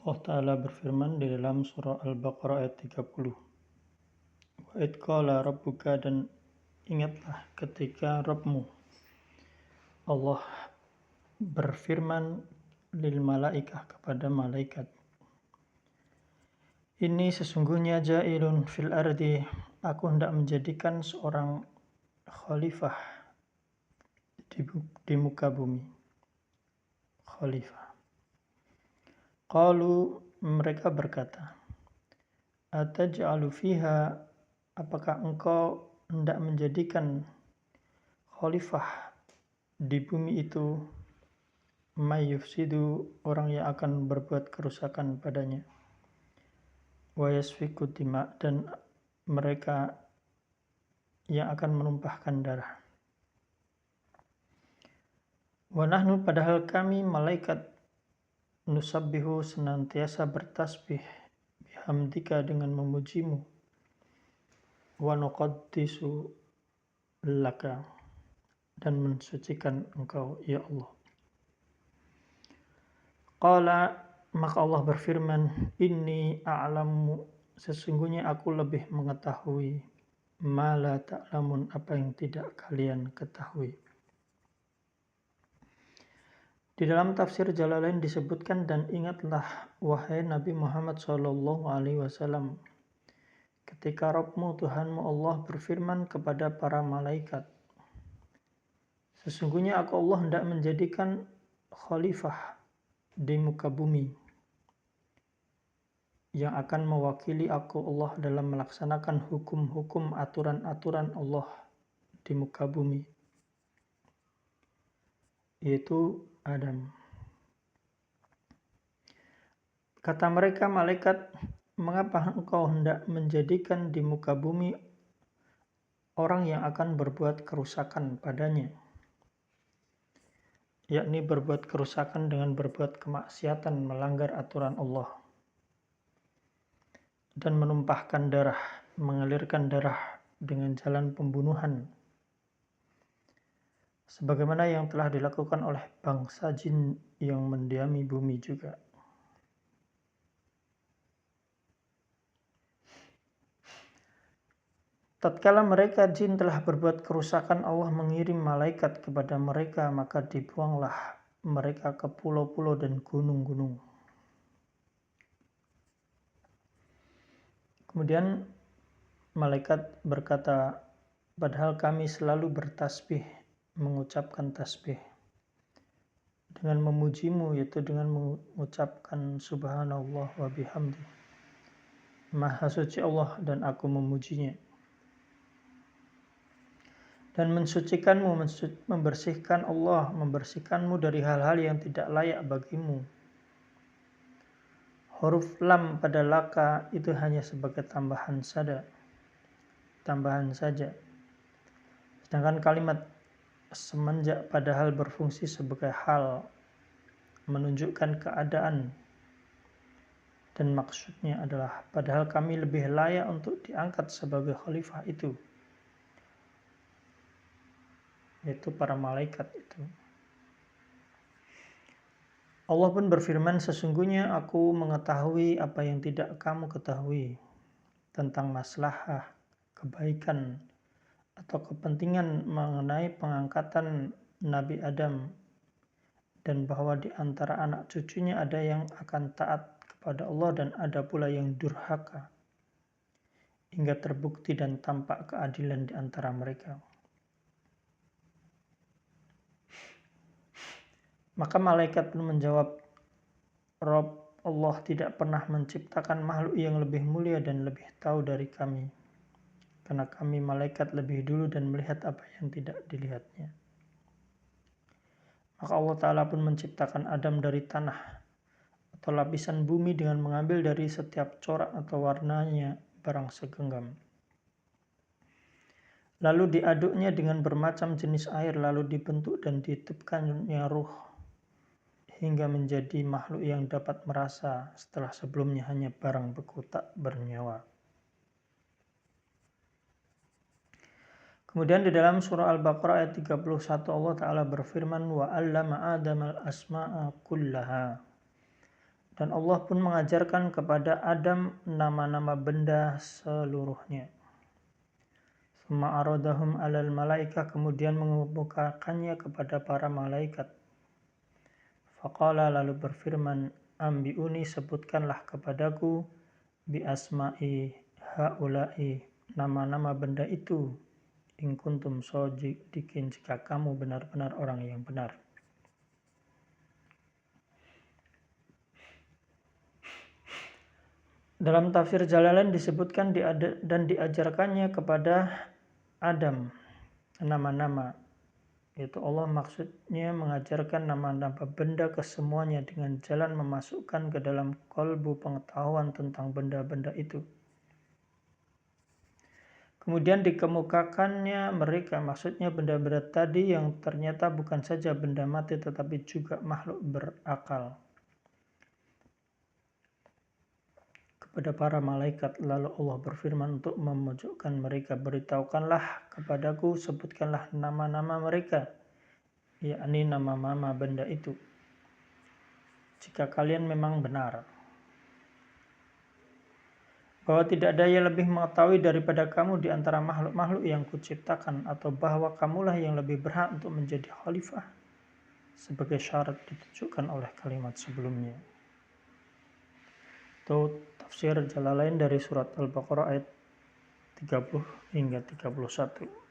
Allah Ta'ala berfirman di dalam surah Al-Baqarah ayat 30. Wa id qala rabbuka, dan ingatlah ketika Rabbmu Allah berfirman lil malaikah, kepada malaikat, ini sesungguhnya ja'ilun fil ardi, aku hendak menjadikan seorang khalifah di muka bumi. Khalifah. Qalu, mereka berkata, ataj'alu fiha, apakah engkau hendak menjadikan khalifah di bumi itu, may yufsidu, orang yang akan berbuat kerusakan padanya, wa yasfiku dima, dan mereka yang akan menumpahkan darah. Wa nahnu, padahal kami malaikat, nusabbihu, senantiasa bertasbih, bihamdika, dengan memujimu, wa nuqaddisu laka, dan mensucikan engkau ya Allah. Qala, maka Allah berfirman, inni a'lamu, sesungguhnya aku lebih mengetahui, ma la ta'lamun, apa yang tidak kalian ketahui. Di dalam tafsir Jalalain disebutkan, dan ingatlah wahai Nabi Muhammad SAW, ketika Rabbmu, Tuhanmu Allah, berfirman kepada para malaikat, sesungguhnya aku Allah hendak menjadikan khalifah di muka bumi yang akan mewakili aku Allah dalam melaksanakan hukum-hukum, aturan-aturan Allah di muka bumi, yaitu Adam. Kata mereka malaikat, mengapa engkau hendak menjadikan di muka bumi orang yang akan berbuat kerusakan padanya, yakni berbuat kerusakan dengan berbuat kemaksiatan, melanggar aturan Allah, dan menumpahkan darah, mengalirkan darah dengan jalan pembunuhan, sebagaimana yang telah dilakukan oleh bangsa jin yang mendiami bumi juga. Tatkala mereka jin telah berbuat kerusakan, Allah mengirim malaikat kepada mereka, maka dibuanglah mereka ke pulau-pulau dan gunung-gunung. Kemudian malaikat berkata, padahal kami selalu bertasbih, mengucapkan tasbih, dengan memujimu, yaitu dengan mengucapkan subhanallah wa bihamdi, maha suci Allah dan aku memujinya, dan mensucikanmu, membersihkan Allah, membersihkanmu dari hal-hal yang tidak layak bagimu. Huruf lam pada laka itu hanya sebagai tambahan saja. Sedangkan kalimat semenjak padahal berfungsi sebagai hal, menunjukkan keadaan, dan maksudnya adalah padahal kami lebih layak untuk diangkat sebagai khalifah itu, yaitu para malaikat itu. Allah pun berfirman, sesungguhnya aku mengetahui apa yang tidak kamu ketahui tentang maslahah, kebaikan, atau kepentingan mengenai pengangkatan Nabi Adam, dan bahwa di antara anak cucunya ada yang akan taat kepada Allah dan ada pula yang durhaka, hingga terbukti dan tampak keadilan di antara mereka. Maka malaikat pun menjawab, Rabb, Allah tidak pernah menciptakan makhluk yang lebih mulia dan lebih tahu dari kami, karena kami malaikat lebih dulu dan melihat apa yang tidak dilihatnya. Maka Allah Ta'ala pun menciptakan Adam dari tanah atau lapisan bumi dengan mengambil dari setiap corak atau warnanya barang segenggam. Lalu diaduknya dengan bermacam jenis air, lalu dibentuk dan ditiupkannya ruh, hingga menjadi makhluk yang dapat merasa setelah sebelumnya hanya barang beku tak bernyawa. Kemudian di dalam surah Al-Baqarah ayat 31 Allah Ta'ala berfirman, wa 'allama Adam al-asma'a kullaha, Dan Allah pun mengajarkan kepada Adam nama-nama benda seluruhnya. Tsumma aradahum 'alal malaikah, kemudian mengemukakannya kepada para malaikat. Faqala, lalu berfirman, ambiuni, sebutkanlah kepadaku, bi asma'i haula'i, nama-nama benda itu, in kuntum shodiqin, jika kamu benar-benar orang yang benar. Dalam tafsir Jalalain disebutkan dan diajarkannya kepada Adam nama-nama, yaitu Allah maksudnya mengajarkan nama-nama benda ke semuanya dengan jalan memasukkan ke dalam kolbu pengetahuan tentang benda-benda itu. Kemudian dikemukakannya mereka, maksudnya benda-benda tadi yang ternyata bukan saja benda mati tetapi juga makhluk berakal, kepada para malaikat. Lalu Allah berfirman untuk memojokkan mereka, beritahukanlah kepadaku, sebutkanlah nama-nama mereka, yakni nama-nama benda itu, jika kalian memang benar bahwa tidak ada yang lebih mengetahui daripada kamu di antara makhluk-makhluk yang kuciptakan, atau bahwa kamulah yang lebih berhak untuk menjadi khalifah, sebagai syarat ditunjukkan oleh kalimat sebelumnya. Itu tafsir Jalalain dari surat Al-Baqarah ayat 30 hingga 31.